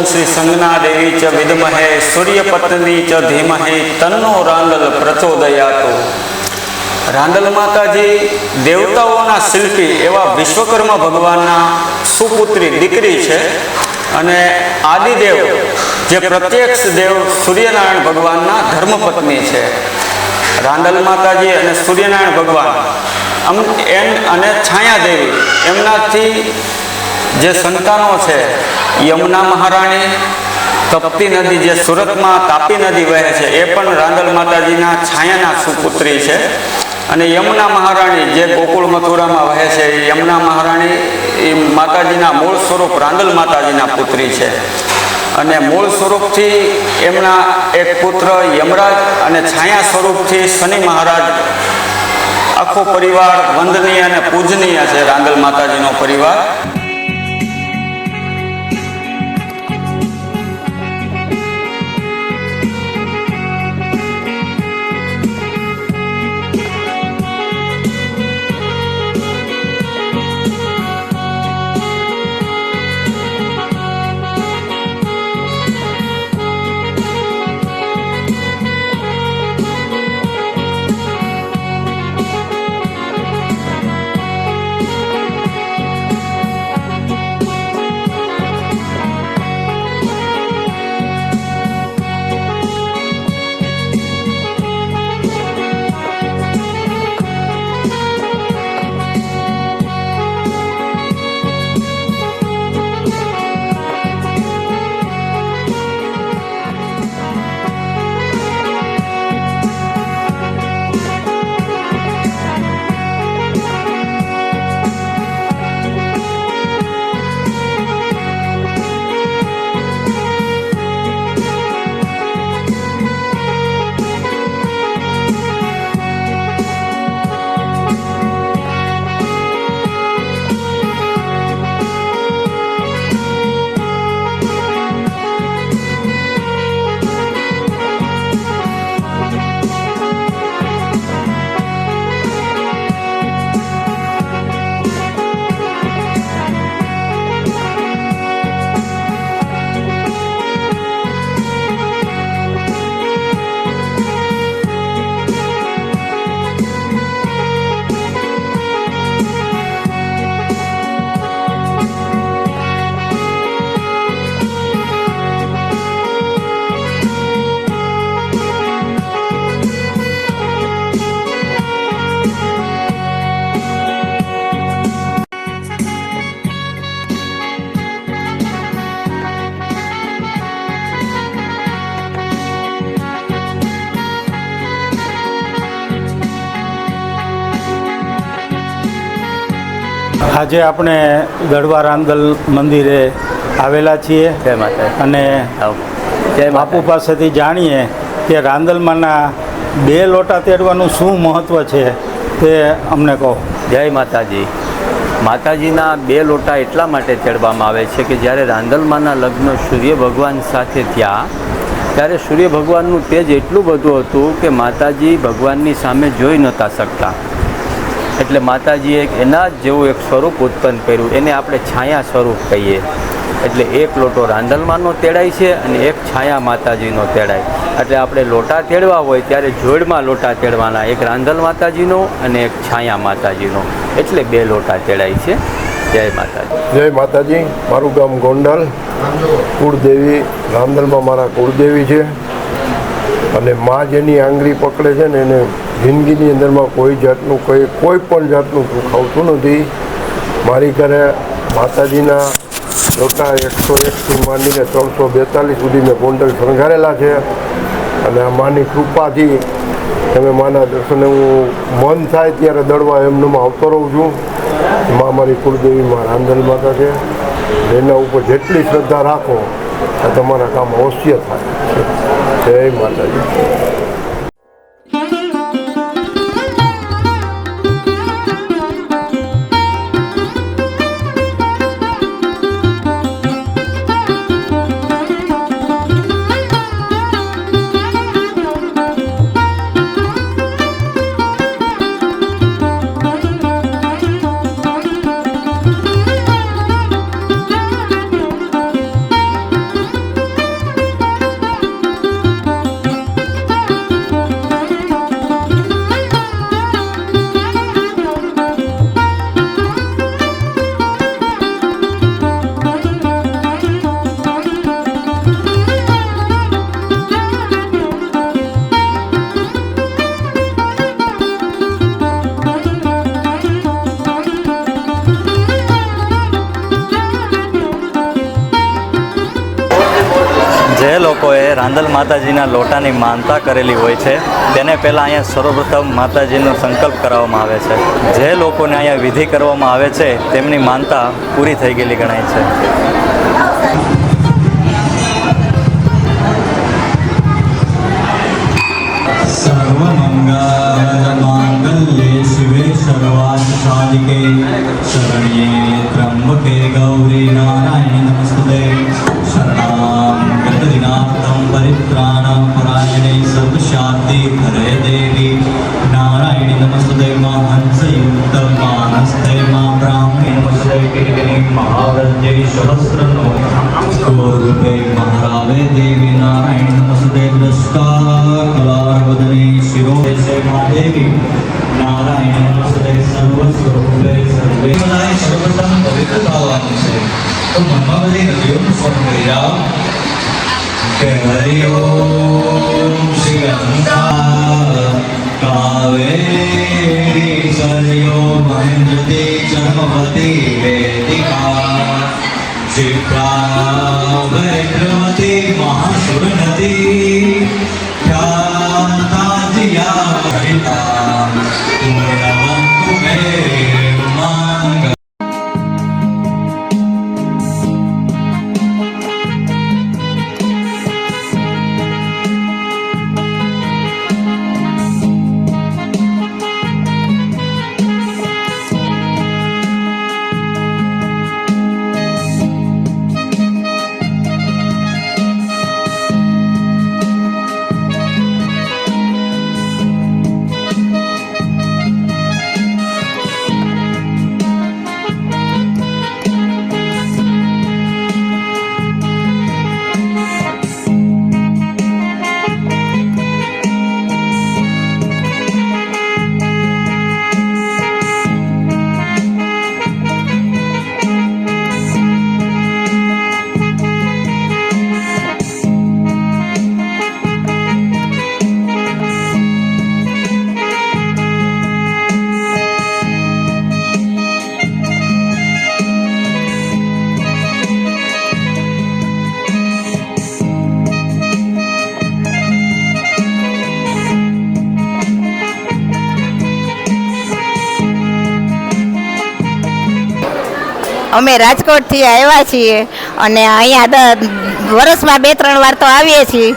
શ્રી સંજ્ઞા દેવી ચ વિદ્મહે સૂર્યપત્ની ચ ધીમહે તન્નો રાંદલ પ્રચોદયાતો। રાંદલ માતાજી દેવતાઓના શિલ્પી એવા વિશ્વકર્મા ભગવાનના સુપુત્રી દીકરી છે અને આદિદેવ જે પ્રત્યક્ષ દેવ સૂર્યનારાયણ ભગવાનના ધર્મપત્ની છે। રાંદલ માતાજી અને સૂર્યનારાયણ ભગવાન અને છાયાદેવી એમનાથી જે સંતાનો છે યમુના મહારાણી, તપતી નદી જે સુરતમાં તાપી નદી વહે છે એ પણ રાંદલ માતાજીના છાયાના સુપુત્રી છે। અને યમુના મહારાણી જે ગોકુળ મથુરામાં વહે છે એ યમુના મહારાણી એ માતાજીના મૂળ સ્વરૂપ રાંદલ માતાજીના પુત્રી છે। અને મૂળ સ્વરૂપથી એમના એક પુત્ર યમરાજ અને છાયા સ્વરૂપથી શનિ મહારાજ। આખો પરિવાર વંદનીય અને પૂજનીય છે રાંદલ માતાજીનો પરિવાર। આજે આપણે ગઢવા રાંદલ મંદિરે આવેલા છીએ અને બાપુ પાસેથી જાણીએ કે રાંદલમાંના 2 લોટા તેડવાનું શું મહત્ત્વ છે તે અમને કહો। જય માતાજી। માતાજીના 2 લોટા એટલા માટે તેડવામાં આવે છે કે જ્યારે રાંદલમાંના લગ્ન સૂર્ય ભગવાન સાથે થયા ત્યારે સૂર્ય ભગવાનનું તેજ એટલું બધું હતું કે માતાજી ભગવાનની સામે જોઈ નહોતા શકતા। એટલે માતાજીએ એના જ જેવું એક સ્વરૂપ ઉત્પન્ન કર્યું, એને આપણે છાયા સ્વરૂપ કહીએ। એટલે 1 લોટો રાંદલમાંનો તેડાય છે અને 1 છાયા માતાજીનો તેડાય। એટલે આપણે લોટા તેડવા હોય ત્યારે જોડમાં લોટા તેડવાના, એક રાંદલ માતાજીનો અને 1 છાયા માતાજીનો, એટલે 2 લોટા તેડાય છે। જય માતાજી। જય માતાજી। મારું ગામ ગોંડલ, કુળદેવી રાંદલમાં મારા કુળદેવી છે અને મા જેની આંગળી પકડે છે ને એને જિંદગીની અંદરમાં કોઈ જાતનું કોઈ પણ જાતનું દુઃખ આવતું નથી। મારી ઘરે માતાજીના લોટા 101થી માંડીને 342 સુધી મેં ગોંડલ શણગારેલા છે અને આ માની કૃપાથી તમે માના દર્શને હું મન થાય ત્યારે દળવા એમનેમ આવતો રહું છું। મા મારી કુળદેવીમાં રાંદલ માતા છે, એના ઉપર જેટલી શ્રદ્ધા રાખો આ તમારા કામ અવશ્ય થાય। જય માતાજી। લોકોએ રાંદલ માતાજીના લોટાની માનતા કરેલી હોય છે તેને પહેલાં અહીંયા સર્વપ્રથમ માતાજીનો સંકલ્પ કરાવવામાં આવે છે. જે લોકોને અહીંયા વિધિ કરવામાં આવે છે તેમની માનતા પૂરી થઈ ગયેલી ગણાય છે. सर्वमङ्गलमाङ्गल्ये शिवे सर्वार्थसाधिके शरण्ये त्र्यम्बके गौरी नारायणि नमस्तुते शरणां गतदिनार्थं परित्राणं परायणे सर्वशान्ति हरे देवी नारायणि नमस्तुते महंसयुक्तमानस्ते मा ब्राह्मणे नमस्ते कीर्तिनीं महाव्रजे सहस्रनो स्वरूपे महारावे देवी नारायणि नमस्तुते दृष्टा कलावदने शिरोे से महादेवी नारायण नमस्ते सर्वस्वरूपे सर्वे बधाई सर्वप्रथम पवित्र भावानी से तो मनमा बધી નદીઓનું સ્મરણ કરી જાઓ કે હરિ ઓમ શ્રી ગંગા કાવેરી સરયો મહેન્દ્રતી ચર્મવતી વેદિકા શિપ્રા ભૈરવતી મહાસુર નદી ખ્યાતાજિયા હરિતા પૂર્ણવંતુ મે માંગ. અમે રાજકોટથી આવ્યા છીએ અને અહીંયા વર્ષમાં 2-3 વાર તો આવીએ છીએ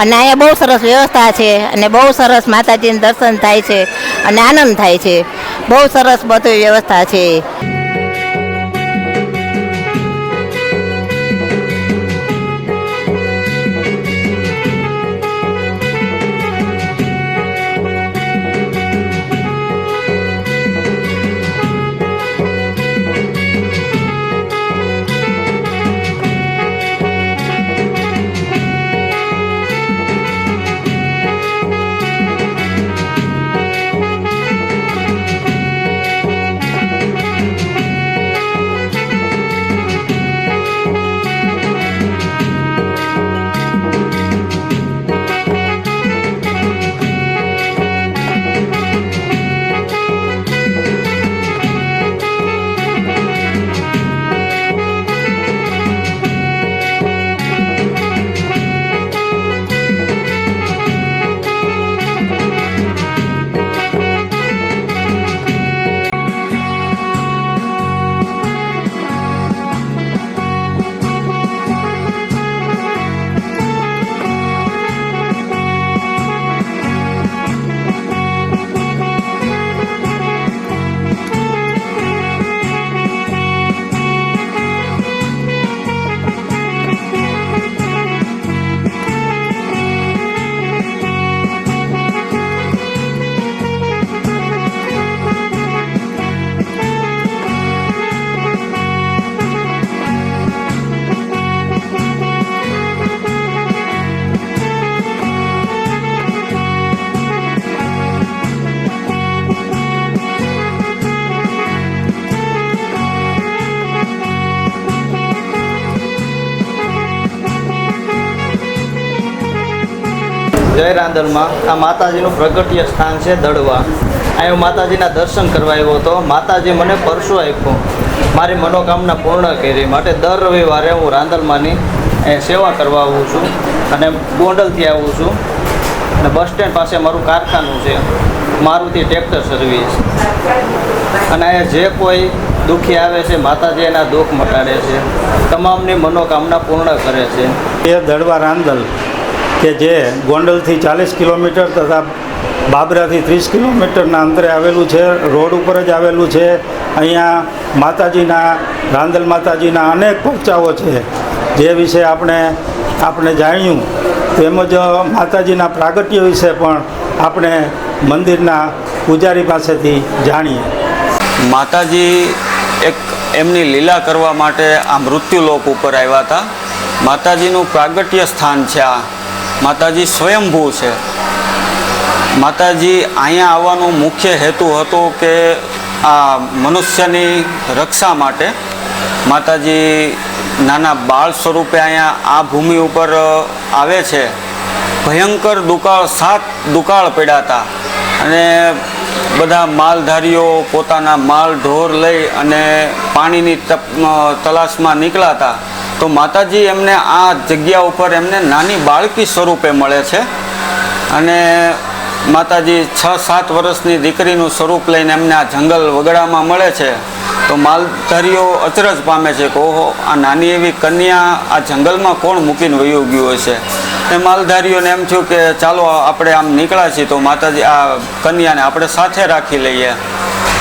અને અહીંયા બહુ સરસ વ્યવસ્થા છે અને બહુ સરસ માતાજીનું દર્શન થાય છે અને આનંદ થાય છે. બહુ સરસ બધી વ્યવસ્થા છે. જય રાંદલમાં આ માતાજીનું પ્રગટ્ય સ્થાન છે દડવા. અહીં હું માતાજીના દર્શન કરવા આવ્યો હતો. માતાજી મને પરસો આપ્યો, મારી મનોકામના પૂર્ણ કરી માટે દર રવિવારે હું રાંદલમાંની સેવા કરવા આવું છું. અને ગોંડલથી આવું છું અને બસ સ્ટેન્ડ પાસે મારું કારખાનું છે, મારુતિ ટ્રેક્ટર સર્વિસ. અને અહીંયા જે કોઈ દુઃખી આવે છે, માતાજી એના દુઃખ મટાડે છે, તમામની મનોકામના પૂર્ણ કરે છે. એ દડવા રાંદલ કે જે ગોંડલથી 40 કિલોમીટર તથા બાબરાથી 30 કિલોમીટરના અંતરે આવેલું છે, રોડ ઉપર જ આવેલું છે. અહીંયા માતાજીના રાંદલ માતાજીના અનેક પરચાઓ છે, જે વિશે આપણે જાણ્યું. તેમજ માતાજીના પ્રાગટ્ય વિશે પણ આપણે મંદિરના પૂજારી પાસેથી જાણીએ. માતાજી એક એમની લીલા કરવા માટે આ મૃત્યુલોક ઉપર આવ્યા હતા. માતાજીનું પ્રાગટ્ય સ્થાન છે આ. માતાજી સ્વયંભૂ છે. માતાજી અહીંયા આવવાનો મુખ્ય હેતુ હતો કે આ મનુષ્યની રક્ષા માટે. માતાજી નાના બાળ સ્વરૂપે અહીંયા આ ભૂમિ ઉપર આવે છે. ભયંકર દુકાળ 7 દુકાળ પડ્યા હતા અને બધા માલધારીઓ પોતાના માલ ઢોર લઈ અને પાણીની તલાશમાં નીકળ્યા હતા. તો માતાજી એમને આ જગ્યા ઉપર એમને નાની બાળકી સ્વરૂપે મળે છે અને માતાજી 6-7 વર્ષની દીકરીનું સ્વરૂપ લઈને એમને આ જંગલ વગડામાં મળે છે. તો માલધારીઓ અચરજ પામે છે કે ઓહો, આ નાની એવી કન્યા આ જંગલમાં કોણ મૂકીને વયું ગયું હશે. એ માલધારીઓને એમ થયું કે ચાલો આપણે આમ નીકળ્યા છીએ તો માતાજી આ કન્યાને આપણે સાથે રાખી લઈએ.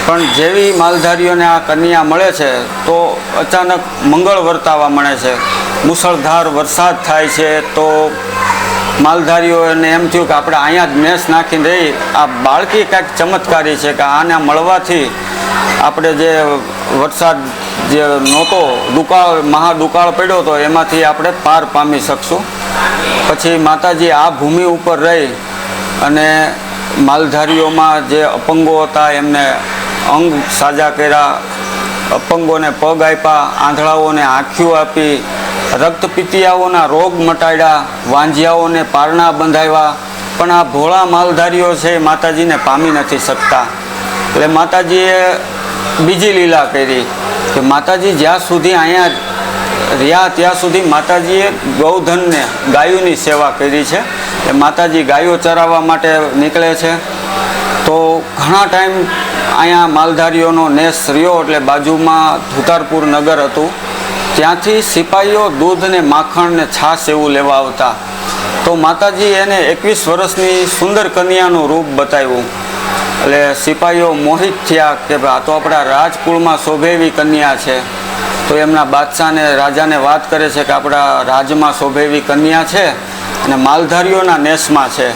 પણ જેવી માલધારીઓને આ કન્યા મળે છે તો અચાનક મંગળ વર્તાવા મળે છે. મુસળધાર વરસાદ થાય છે. તો માલધારીઓને એમ થયું કે આપણે અહીંયા જ મેસ નાખીને રહી. આ બાળકી કાંઈક ચમત્કારી છે કે આને મળવાથી આપણે જે વરસાદ જે નહોતો મહાદુકાળ પડ્યો હતો એમાંથી આપણે પાર પામી શકશું. પછી માતાજી આ ભૂમિ ઉપર રહી અને માલધારીઓમાં જે અપંગો હતા એમને અંગ સાજા કર્યા, અપંગોને પગ આપ્યા, આંધળાઓને આંખીઓ આપી, રક્તપિતિયાઓના રોગ મટાડ્યા, વાંઝિયાઓને પારણા બંધાવ્યા. પણ આ ભોળા માલધારીઓ છે એ માતાજીને પામી નથી શકતા. એટલે માતાજીએ બીજી લીલા કરી કે માતાજી જ્યાં સુધી અહીંયા રહ્યા ત્યાં સુધી માતાજીએ ગૌધનને ગાયોની સેવા કરી છે. એ માતાજી ગાયો ચરાવવા માટે નીકળે છે. તો ઘણા ટાઈમ અહીંયા માલધારીઓનો નેસ રહ્યો. એટલે બાજુમાં ધુતારપુર નગર હતું, ત્યાંથી સિપાહીઓ દૂધ ને માખણ ને છાશ એવું લેવા આવતા. તો માતાજી એને 21 વર્ષની સુંદર કન્યાનું રૂપ બતાવ્યું. એટલે સિપાહીઓ મોહિત થયા કે આ તો આપણા રાજકુળમાં શોભે એવી કન્યા છે. તો એમના બાદશાહને રાજાને વાત કરે છે કે આપણા રાજમાં શોભે એવી કન્યા છે અને માલધારીઓના નેસમાં છે.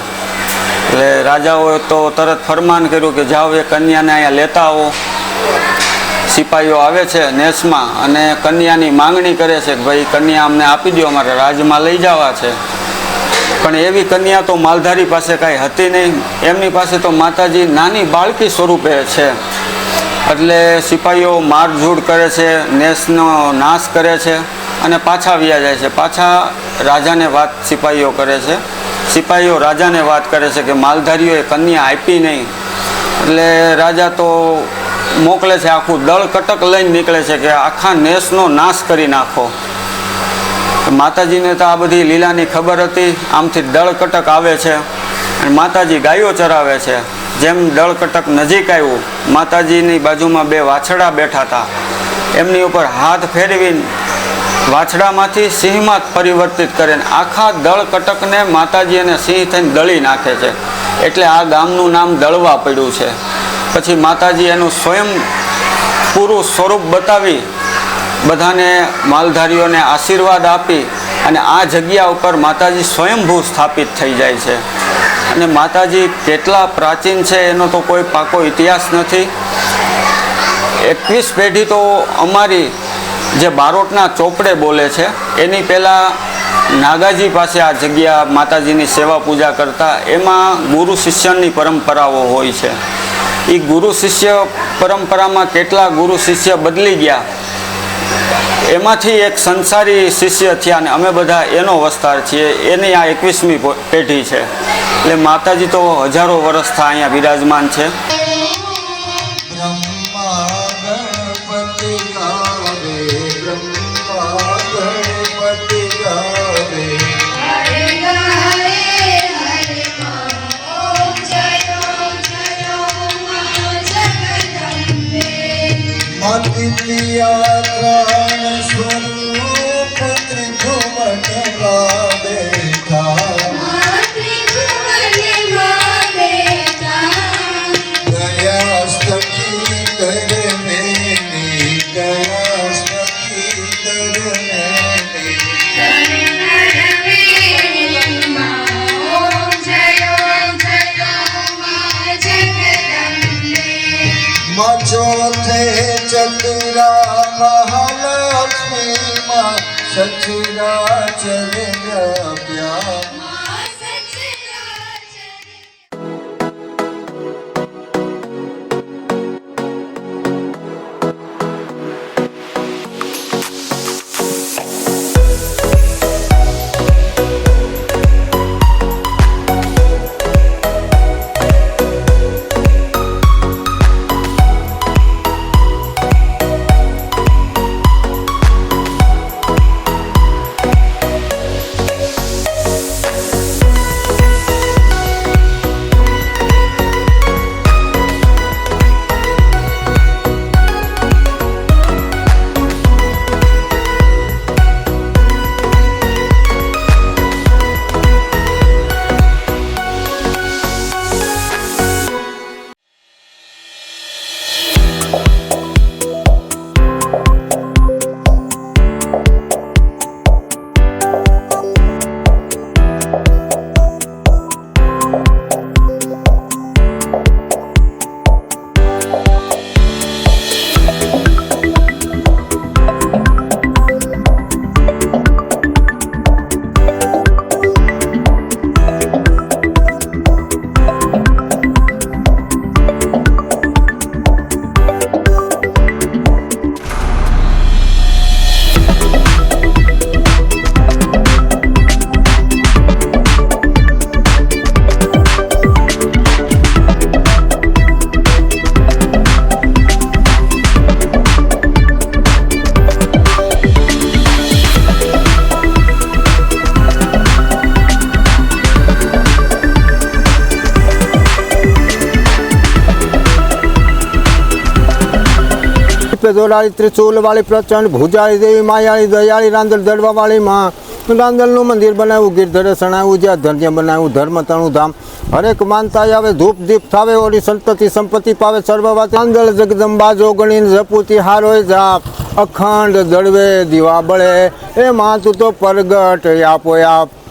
એટલે રાજાઓએ તો તરત ફરમાન કર્યું કે જાઓ એ કન્યાને અહીંયા લેતા આવો. સિપાહીઓ આવે છે નેસમાં અને કન્યાની માંગણી કરે છે કે ભાઈ કન્યા અમને આપી દો, અમારા રાજમાં લઈ જવા છે. પણ એવી કન્યા તો માલધારી પાસે કાંઈ હતી નહીં. એમની પાસે તો માતાજી નાની બાળકી સ્વરૂપે છે. એટલે સિપાહીઓ મારઝૂડ કરે છે, નેસનો નાશ કરે છે અને પાછા વ્યા જાય છે. પાછા રાજાને વાત સિપાહીઓ કરે છે. સિપાહીઓ રાજાને વાત કરે છે કે માલધારીઓએ કન્યા આપી નહીં. એટલે રાજા તો મોકલે છે, આખું દળ કટક લઈને નીકળે છે કે આખા નેસનો નાશ કરી નાખો. માતાજીને તો આ બધી લીલાની ખબર હતી. આમથી દળ કટક આવે છે અને માતાજી ગાયો ચરાવે છે. જેમ દળ કટક નજીક આવ્યું, માતાજીની બાજુમાં 2 વાછડા બેઠા હતા. એમની ઉપર હાથ ફેરવીને વાછડામાંથી સિંહમાં પરિવર્તિત કરે આખા દળ કટકને માતાજી અને સિંહ થઈને દળી નાખે છે. એટલે આ ગામનું નામ દળવા પડ્યું છે. પછી માતાજી એનું સ્વયં પૂરું સ્વરૂપ બતાવી બધાને માલધારીઓને આશીર્વાદ આપી અને આ જગ્યા ઉપર માતાજી સ્વયંભૂ સ્થાપિત થઈ જાય છે. અને માતાજી કેટલા પ્રાચીન છે એનો તો કોઈ પાકો ઇતિહાસ નથી. 21 પેઢી તો અમારી જે બારોટના ચોપડે બોલે છે એની પહેલાં નાગાજી પાસે આ જગ્યા માતાજીની સેવા પૂજા કરતા. એમાં ગુરુ શિષ્યની પરંપરાઓ હોય છે. એ ગુરુ શિષ્ય પરંપરામાં કેટલા ગુરુ શિષ્ય બદલી ગયા, એમાંથી એક સંસારી શિષ્ય થયા અને અમે બધા એનો વસ્તાર છીએ. એની આ 21મી પેઢી છે. એટલે માતાજી તો હજારો વર્ષથી અહીંયા બિરાજમાન છે. Hare ચોથે ચતુરા મહાલક્ષ્મી માં સચરાચર વ્યાપ્યા. દોડાળી ત્રિશુલ વાળી પ્રચંડ ભુજાળી દેવી માયાળી દયાળી રાંદલ દડવા વાળી માં રાંદલનું મંદિર બનાવ્યું, ગિરધરે સણાવ્યું, જ્યાં ધન્ય બનાવ્યું, ધર્મ તણું ધામ. હરેક માનતા આવે, ધૂપ દીપ થાવે, ઓડી સંપત્તિ સંપત્તિ પાવે, સર્વવાત રાંદલ જગદંબા જોગણી જપુતી હારોય જાપ, અખંડ દળવે દીવા બળે, એ માં તું તો પરગટ આપો આપ.